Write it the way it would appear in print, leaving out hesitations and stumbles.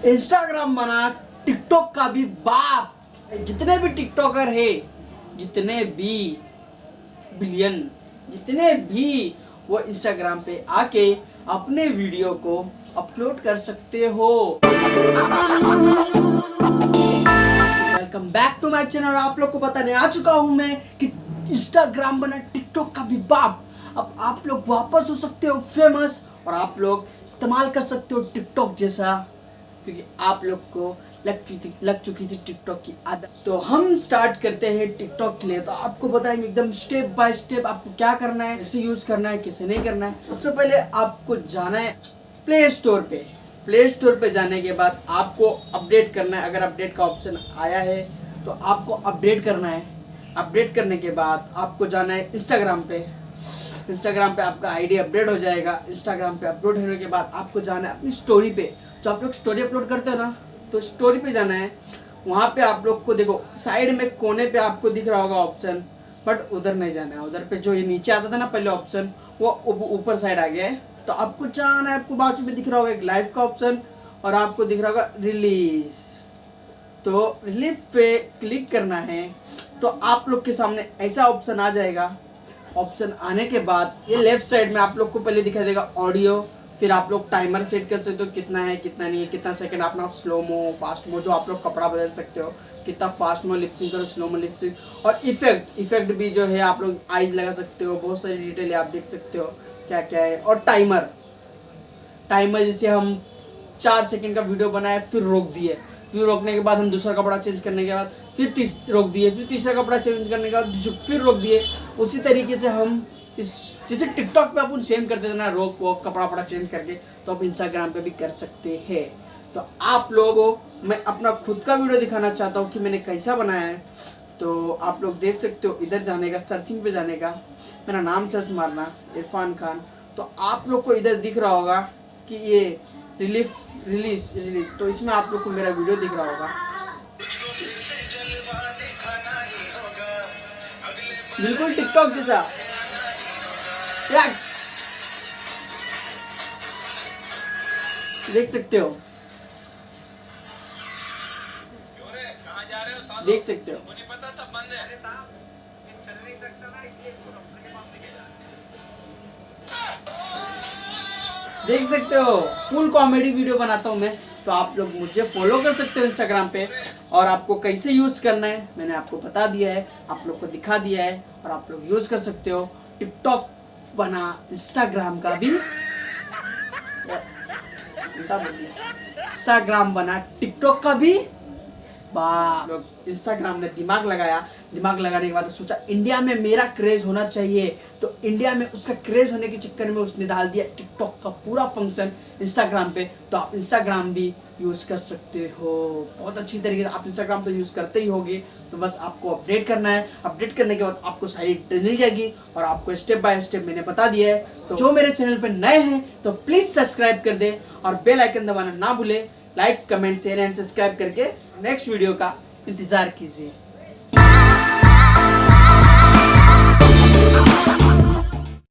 Instagram बना TikTok का भी बाप। जितने भी टिकटॉकर है, जितने भी बिलियन, जितने भी, वो इंस्टाग्राम पे आके अपने वीडियो को अपलोड कर सकते हो। Welcome back to my channel. आप लोग को बताने आ चुका हूं मैं कि इंस्टाग्राम बना टिकटॉक का भी बाप। अब आप लोग वापस हो सकते हो फेमस, और आप लोग इस्तेमाल कर सकते हो टिकटॉक जैसा, क्योंकि आप लोग को लग चुकी थी टिकटॉक की आदत। तो हम स्टार्ट करते हैं टिकटॉक के लिए। तो आपको बताएंगे एकदम स्टेप बाय स्टेप आपको क्या करना है, कैसे यूज करना है, कैसे नहीं करना है। सबसे पहले आपको जाना है प्ले स्टोर पे। प्ले स्टोर पे जाने के बाद आपको अपडेट करना है। अगर अपडेट का ऑप्शन आया है तो आपको अपडेट करना है। अपडेट करने के बाद आपको जाना है इंस्टाग्राम पे। इंस्टाग्राम पे आपका आईडी अपडेट हो जाएगा। इंस्टाग्राम पे अपलोड होने के बाद आपको जाना है अपनी स्टोरी पे। जो आप लोग स्टोरी अपलोड करते हो ना, तो स्टोरी पे जाना है। वहाँ पे आप लोग को देखो साइड में कोने पे आपको दिख रहा होगा ऑप्शन, बट उधर नहीं जाना है। उधर पे जो ये नीचे आता था ना पहले ऑप्शन, वो ऊपर साइड आ गया है। तो आपको जाना है, आपको बाजू में दिख रहा होगा एक लाइव का ऑप्शन, और आपको दिख रहा होगा रिलीज। तो रिलीज पे क्लिक करना है तो आप लोग के सामने ऐसा ऑप्शन आ जाएगा। ऑप्शन आने के बाद ये लेफ्ट साइड में आप लोग को पहले दिखाई देगा ऑडियो। फिर आप लोग टाइमर सेट कर सकते हो, कितना है कितना नहीं है, कितना सेकंड अपना स्लो मो फास्ट मो, जो आप लोग कपड़ा बदल सकते हो, कितना फास्ट मो लिपसिंग करो, स्लो मो लिपसिंग। और इफेक्ट भी जो है आप लोग आइज लगा सकते हो, बहुत सारी डिटेल आप देख सकते हो क्या क्या है। और टाइमर जैसे हम 4 सेकंड का वीडियो बनाए फिर रोक दिए, फिर रोकने के बाद हम दूसरा कपड़ा चेंज करने के बाद फिर रोक दिए, फिर तीसरा कपड़ा चेंज करने के बाद फिर रोक दिए। उसी तरीके से हम इस जैसे टिकटॉक पे अपन सेम करते थे ना, रोक वोक कपड़ा चेंज करके, तो आप इंस्टाग्राम पे भी कर सकते हैं। तो आप लोगों को मैं अपना खुद का वीडियो दिखाना चाहता हूँ कि मैंने कैसा बनाया है। तो आप लोग देख सकते हो, इधर जाने का, सर्चिंग पे जाने का, मेरा नाम सर्च मारना इरफान खान। तो आप लोग को इधर दिख रहा होगा कि ये रिलीज। तो इसमें आप लोग को मेरा वीडियो दिख रहा होगा, बिल्कुल टिकटॉक जैसा। देख सकते हो, देख सकते हो। देख सकते हो, फुल कॉमेडी वीडियो बनाता हूँ मैं। तो आप लोग मुझे फॉलो कर सकते हो इंस्टाग्राम पे, और आपको कैसे यूज करना है मैंने आपको बता दिया है, आप लोग को दिखा दिया है, और आप लोग यूज कर सकते हो। टिकटॉक बना इंस्टाग्राम का भी, इंस्टाग्राम बना टिकटॉक का भी लोग इंस्टाग्राम ने दिमाग लगाया। दिमाग लगाने के बाद सोचा इंडिया में मेरा क्रेज होना चाहिए, तो इंडिया में उसका क्रेज होने के चक्कर में उसने डाल दिया टिकटॉक का पूरा फंक्शन इंस्टाग्राम पे। तो आप इंस्टाग्राम भी यूज कर सकते हो बहुत अच्छी तरीके से। आप इंस्टाग्राम तो यूज करते ही होगे, तो बस आपको अपडेट करना है। अपडेट करने के बाद आपको सारी डिटेल मिल जाएगी, और आपको स्टेप बाय स्टेप मैंने बता दिया है। तो जो मेरे चैनल पर नए हैं तो प्लीज सब्सक्राइब कर दे, और बेल आइकन दबाना ना भूले। Like comment share and subscribe करके नेक्स्ट वीडियो का इंतजार कीजिए।